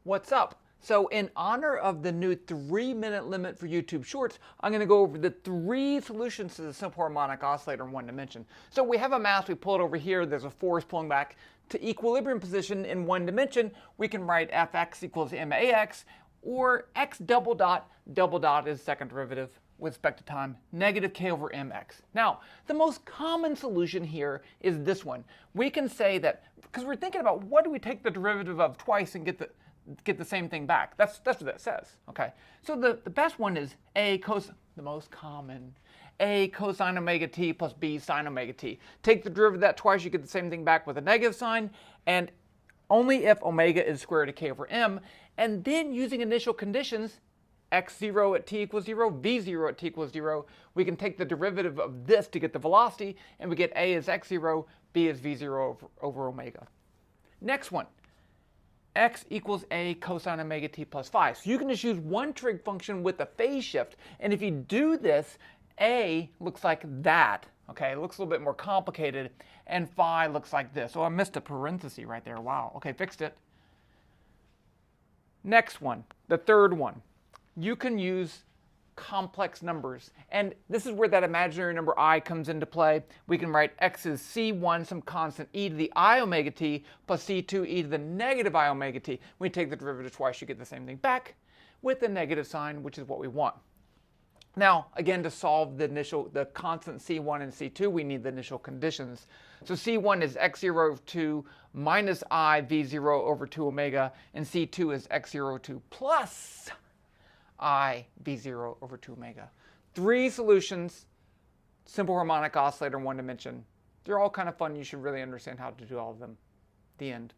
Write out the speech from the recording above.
What's up? So in honor of the new 3-minute limit for YouTube Shorts, I'm going to go over the 3 solutions to the simple harmonic oscillator in one dimension. So we have a mass, we pull it over here, there's a force pulling back to equilibrium position in one dimension. We can write fx equals max, or x double dot is second derivative with respect to time, negative k over mx. Now, the most common solution here is this one. We can say that, because we're thinking about what do we take the derivative of twice and get the same thing back. That's what that says. Okay. So the best one is the most common, a cosine omega t plus b sine omega t. Take the derivative of that twice, you get the same thing back with a negative sign, and only if omega is square root of k over m. And then using initial conditions, x0 at t equals 0, v0 at t equals 0, we can take the derivative of this to get the velocity, and we get a is x0, b is v0 over omega. Next one, x equals a cosine omega t plus phi. So you can just use one trig function with a phase shift, and if you do this, a looks like that. Okay, it looks a little bit more complicated, and phi looks like this. Oh, I missed a parenthesis right there. Wow. Okay, fixed it. Next one, the third one. You can use complex numbers, and this is where that imaginary number I comes into play. We can write x is c1, some constant e to the I omega t, plus c2 e to the negative I omega t. We take the derivative twice, you get the same thing back with the negative sign, which is what we want. Now, again, to solve the constant c1 and c2, we need the initial conditions. So c1 is x0 over 2 minus I v0 over 2 omega, and c2 is x0 over 2 plus I v0 over 2 omega. 3 solutions, simple harmonic oscillator in one dimension. They're all kind of fun. You should really understand how to do all of them. The end.